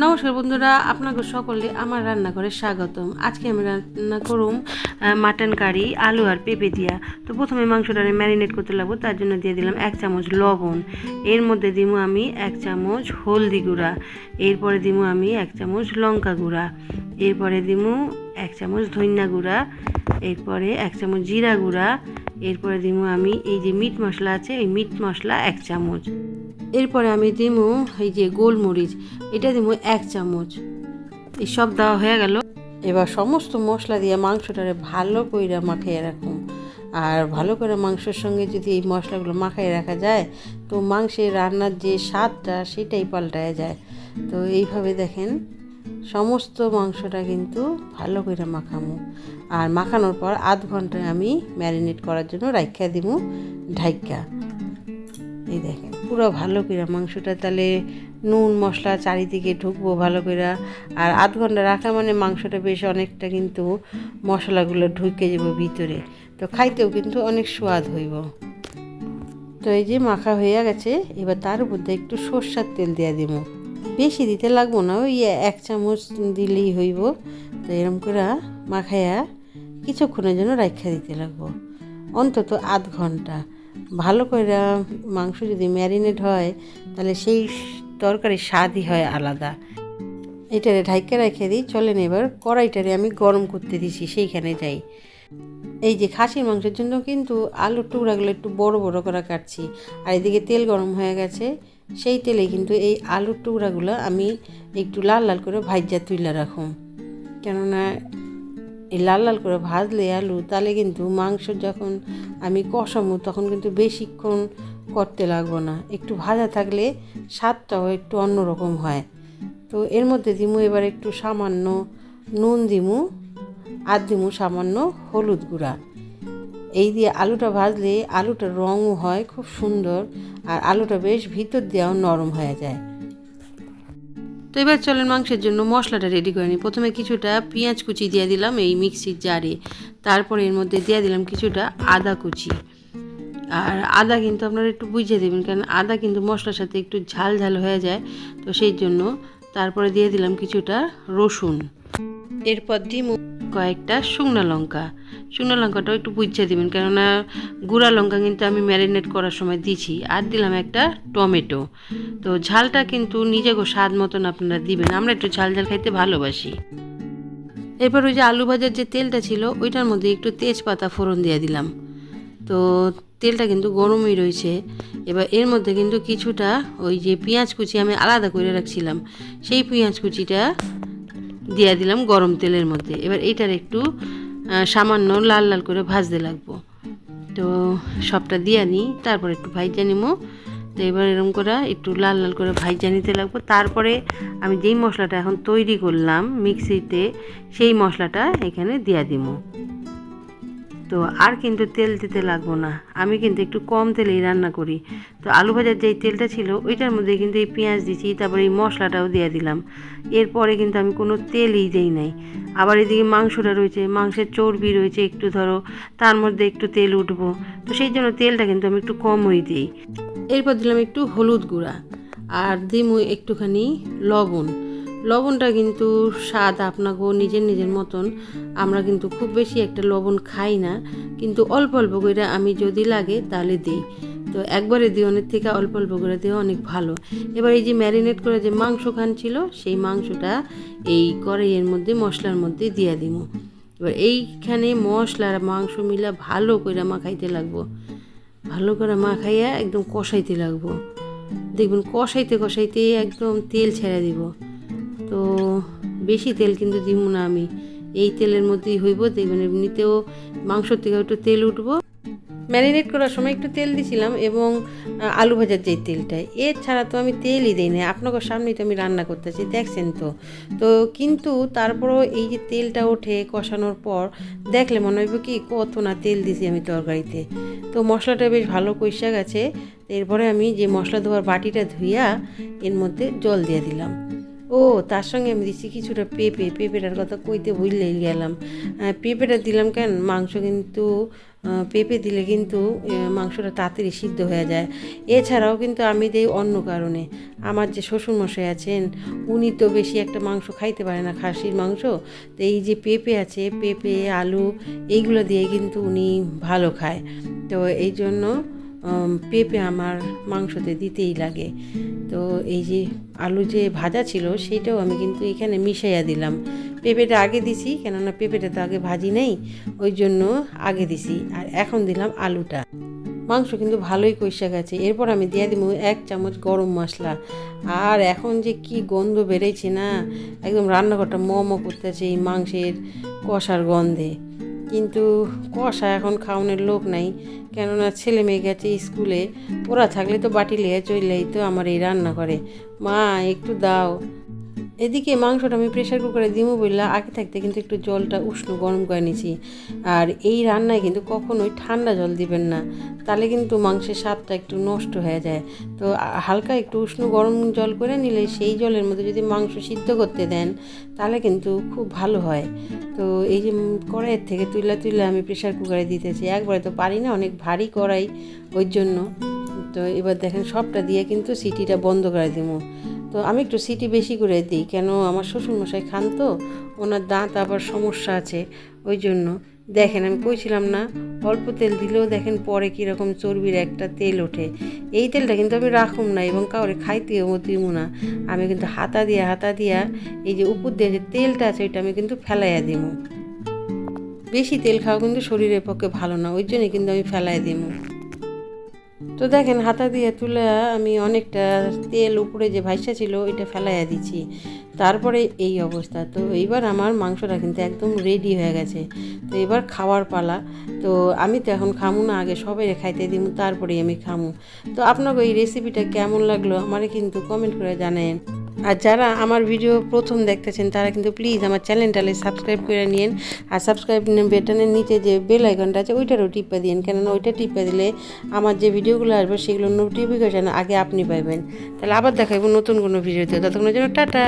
নমস্কার বন্ধুরা, আপনাকে সকলে আমার রান্নাঘরে স্বাগতম। আজকে আমি রান্না করুম মাটন কারি আলু আর পেঁপে দিয়া। তো প্রথমে মাংসটা ম্যারিনেট করতে লাগবো, তার জন্য দিয়ে দিলাম 1 চামচ লবণ। এর মধ্যে দিব আমি 1 চামচ হলদি গুঁড়া, এরপরে দিব আমি 1 চামচ লঙ্কা গুঁড়া, এরপরে দিব 1 চামচ ধনিয়া গুঁড়া, এরপরে 1 চামচ জিরা গুঁড়া, এরপরে দিব আমি এই যে মিট মশলা আছে, এই মিট মশলা 1 চামচ। এরপরে আমি দিব এই যে গোলমরিচ, এটা দিব 1 চামচ। এই সব দেওয়া হয়ে গেল। এবার সমস্ত মশলা দিয়ে মাংসটারে ভালো করে মাখিয়ে রাখুন। আর ভালো করে মাংসের সঙ্গে যদি এই মশলাগুলো মাখিয়ে রাখা যায়, তো মাংসের রান্নার যে স্বাদটা সেটাই পাল্টায় যায়। তো এইভাবে দেখেন সমস্ত মাংসটা কিন্তু ভালো করে মাখামো। আর মাখানোর পর আধ ঘন্টায় আমি ম্যারিনেট করার জন্য রাখা দিব ঢাইকা। এই দেখেন পুরো ভালো করে মাংসটা তাহলে নুন মশলা চারিদিকে ঢুকবো ভালো করে। আর আধ ঘন্টা রাখা মানে মাংসটা বেশ অনেকটা কিন্তু মশলাগুলো ঢুকে যাবো ভিতরে, তো খাইতেও কিন্তু অনেক স্বাদ হইব। তো এই যে মাখা হয়ে গেছে, এবার তার মধ্যে একটু সরষের তেল দিয়ে দিব। বেশি দিতে লাগবো না, ওই 1 চামচ দিলেই হইব। তো এরকম করে মাখাইয়া কিছুক্ষণের জন্য রাখা দিতে লাগবো, অন্তত আধ ঘন্টা। ভালো করে মাংস যদি ম্যারিনেট হয় তাহলে সেই তরকারির স্বাদই হয় আলাদা। এটারে ঢাইকা রেখে দিই। চলেন এবার কড়াইটারে আমি গরম করতে দিছি, সেইখানে যাই। এই যে খাসির মাংসের জন্য কিন্তু আলুর টুকরাগুলো একটু বড় বড় করে কাটছি। আর এদিকে তেল গরম হয়ে গেছে, সেই তেলে কিন্তু এই আলুর টুকরাগুলো আমি একটু লাল লাল করে ভাজা তুলে রাখুন। কেননা এই লাল লাল করে ভাজলে আলু, তাহলে কিন্তু মাংস যখন আমি কষাবো তখন কিন্তু বেশিক্ষণ করতে লাগবো না। একটু ভাজা থাকলে স্বাদটাও একটু অন্যরকম হয়। তো এর মধ্যে দিমু এবার একটু সামান্য নুন দিমু, আর দিমু সামান্য হলুদ গুঁড়া। এই দিয়ে আলুটা ভাজলে আলুটার রঙও হয় খুব সুন্দর, আর আলুটা বেশ ভিতর দিয়েও নরম হয়ে যায়। তো এবার চলেন মাংসের জন্য মশলাটা রেডি করে নিই। প্রথমে কিছুটা পেঁয়াজ কুচি দিয়ে দিলাম এই মিক্সির জারে, তারপরে এর মধ্যে দিয়ে দিলাম কিছুটা আদা কুচি। আর আদা কিন্তু আপনারা একটু বুঝিয়ে দেবেন, কারণ আদা কিন্তু মশলার সাথে একটু ঝাল ঝাল হয়ে যায়, তো সেই জন্য। তারপরে দিয়ে দিলাম কিছুটা রসুন, এরপর দিই কয়েকটা শুকনো লঙ্কা। শুকনো লঙ্কাটাও একটু বুঝিয়ে দেবেন, কেননা গুঁড়া লঙ্কা কিন্তু আমি ম্যারিনেট করার সময় দিছি। আর দিলাম একটা টমেটো। তো ঝালটা কিন্তু নিজেকে স্বাদ মতন আপনারা দিবেন, আমরা একটু ঝাল ঝাল খাইতে ভালোবাসি। এরপর ওই যে আলু ভাজার যে তেলটা ছিল ওইটার মধ্যে একটু তেজপাতা ফোড়ন দিয়ে দিলাম। তো তেলটা কিন্তু গরমই রয়েছে। এবার এর মধ্যে কিন্তু কিছুটা ওই যে পেঁয়াজ কুচি আমি আলাদা করে রাখছিলাম, সেই পেঁয়াজ কুচিটা দিয়ে দিলাম গরম তেলের মধ্যে। এবার এইটার একটু সামান্য লাল লাল করে ভাজতে লাগবো। তো সবটা দিয়ে নিই, তারপর একটু ভাইজা নিমো। তো এবার এরকম করে একটু লাল লাল করে ভাইজা নিতে লাগবো। তারপরে আমি যেই মশলাটা এখন তৈরি করলাম মিক্সিতে, সেই মশলাটা এখানে দিয়ে দিব। তো আর কিন্তু তেল দিতে লাগবো না, আমি কিন্তু একটু কম তেলেই রান্না করি। তো আলু ভাজার যেই তেলটা ছিল ওইটার মধ্যে কিন্তু এই পেঁয়াজ দিচ্ছি, তারপরে এই মশলাটাও দিয়ে দিলাম। এরপরে কিন্তু আমি কোনো তেলই দেই নাই। আবার এদিকে মাংসটা রয়েছে, মাংসের চর্বি রয়েছে একটু, ধরো তার মধ্যে একটু তেল উঠবো, তো সেই জন্য তেলটা কিন্তু আমি একটু কমই দিই। এরপর দিলাম একটু হলুদ গুঁড়া, আর দিমু একটুখানি লবণ। লবণটা কিন্তু স্বাদ আপনাকেও নিজের নিজের মতন। আমরা কিন্তু খুব বেশি একটা লবণ খাই না, কিন্তু অল্প অল্প করে আমি যদি লাগে তাহলে দিই। তো একবারে দিওনের থেকে অল্প অল্প করে দেওয়া অনেক ভালো। এবার এই যে ম্যারিনেট করে যে মাংস খান ছিল, সেই মাংসটা এই কড়াইয়ের মধ্যে মশলার মধ্যে দিয়ে দিব। এবার এইখানে মশলা আর মাংস মিলা ভালো করে মাখাইতে লাগবো। ভালো করে মাখাইয়া একদম কষাইতে লাগবো। দেখবেন কষাইতে কষাইতে একদম তেল ছেড়ে দিব। তো বেশি তেল কিন্তু দিব না আমি, এই তেলের মধ্যেই হইব। দেখবেন এমনিতেও মাংসর থেকে একটু তেল উঠবো। ম্যারিনেট করার সময় একটু তেল দিছিলাম, এবং আলু ভাজার যেই তেলটায়, এছাড়া তো আমি তেলই দিই না। আপনাদের সামনেই তো আমি রান্না করতেছি, দেখছেন তো। তো কিন্তু তারপরও এই যে তেলটা ওঠে কষানোর পর, দেখলে মনে হইব কি কত না তেল দিছি আমি তরকারিতে। তো মশলাটা বেশ ভালো কষা গেছে। এরপরে আমি যে মশলা ধোয়ার বাটিটা ধুইয়া এর মধ্যে জল দিয়ে দিলাম। ও তার সঙ্গে আমি দিচ্ছি কিছুটা পেঁপেটার কথা কইতে ভুললেই গেলাম। পেঁপেটা দিলাম কেন, মাংস কিন্তু পেঁপে দিলে কিন্তু মাংসটা তাড়াতাড়ি সিদ্ধ হয়ে যায়। এছাড়াও কিন্তু আমি দিই অন্য কারণে। আমার যে শ্বশুরমশাই আছেন উনি তো বেশি একটা মাংস খাইতে পারে না, খাসির মাংস। তো এই যে পেঁপে আছে, পেঁপে আলু এইগুলো দিয়ে কিন্তু উনি ভালো খায়। তো এই জন্য পেঁপে আমার মাংসতে দিতেই লাগে। তো এই যে আলু যে ভাজা ছিল সেইটাও আমি কিন্তু এখানে মিশাইয়া দিলাম। পেঁপেটা আগে দিছি, কেননা পেঁপেটা তো আগে ভাজি নেই, ওই জন্য আগে দিছি। আর এখন দিলাম আলুটা। মাংস কিন্তু ভালোই কষা গেছে। এরপর আমি দিয়ে দিব 1 চামচ গরম মশলা। আর এখন যে কি গন্ধ বেড়েছে না, একদম রান্নাঘরটা করতেছে এই মাংসের কষার গন্ধে। কিন্তু কষা এখন খাওয়ানোর লোক নাই, কেননা ছেলে মেয়ে গেছে স্কুলে। ওরা থাকলে তো বাটি লিয়ে চললেই তো আমার এই রান্না করে, মা একটু দাও। এদিকে মাংসটা আমি প্রেশার কুকারে দিমু বললা আগে থাকতে কিন্তু একটু জলটা উষ্ণ গরম করে নিছি। আর এই রান্নায় কিন্তু কখনোই ঠান্ডা জল দিবেন না, তাহলে কিন্তু মাংসের স্বাদটা একটু নষ্ট হয়ে যায়। তো হালকা একটু উষ্ণ গরম জল করে নিলে সেই জলের মধ্যে যদি মাংস সিদ্ধ করতে দেন তাহলে কিন্তু খুব ভালো হয়। তো এই যে কড়াইয়ের থেকে তুইলা আমি প্রেশার কুকারে দিতেছি, একবারে তো পারি না, অনেক ভারী কড়াই ওই জন্য। তো এবার দেখেন সবটা দিয়ে কিন্তু সিটিটা বন্ধ করে দিব। তো আমি একটু সিটি বেশি করে দিই, কেন আমার শ্বশুরমশাই খান তো, ওনার দাঁত আবার সমস্যা আছে ওই জন্য। দেখেন আমি কইছিলাম না অল্প তেল দিলেও দেখেন পরে কীরকম চর্বির একটা তেল ওঠে। এই তেলটা কিন্তু আমি রাখুম না এবং কাউরে খাইতেও দিব না। আমি কিন্তু হাতা দিয়া এই যে উপর দিয়ে যে তেলটা আছে ওইটা আমি কিন্তু ফেলাইয়া দিব। বেশি তেল খাওয়া কিন্তু শরীরের পক্ষে ভালো না, ওই জন্যই কিন্তু আমি ফেলাইয়া দিব। তো দেখেন হাতা দিয়ে তুলে আমি অনেকটা তেল উপরে যে ভাইসা ছিল ওইটা ফেলাইয়া দিচ্ছি, তারপরে এই অবস্থা। তো এইবার আমার মাংসটা কিন্তু একদম রেডি হয়ে গেছে। তো এবার খাওয়ার পালা। তো আমি তো এখন খামু না, আগে সবাই খাইতে দিব তারপরেই আমি খামু। তো আপনাকে এই রেসিপিটা কেমন লাগলো আমারে কিন্তু কমেন্ট করে জানেন। আর যারা আমার ভিডিও প্রথম দেখতেছেন তারা কিন্তু প্লিজ আমার চ্যানেলটাকে সাবস্ক্রাইব করে নিন। আর সাবস্ক্রাইব বাটনের নিচে যে বেল আইকনটা আছে ওইটারও টিপা দিন, কেননা ওইটা টিপা দিলে আমার যে ভিডিওগুলো আসবে সেগুলোর নোটিফিকেশন আগে আপনি পাবেন। তাহলে আবার দেখাবো নতুন কোনো ভিডিওতে, ততক্ষণের জন্য টাটা।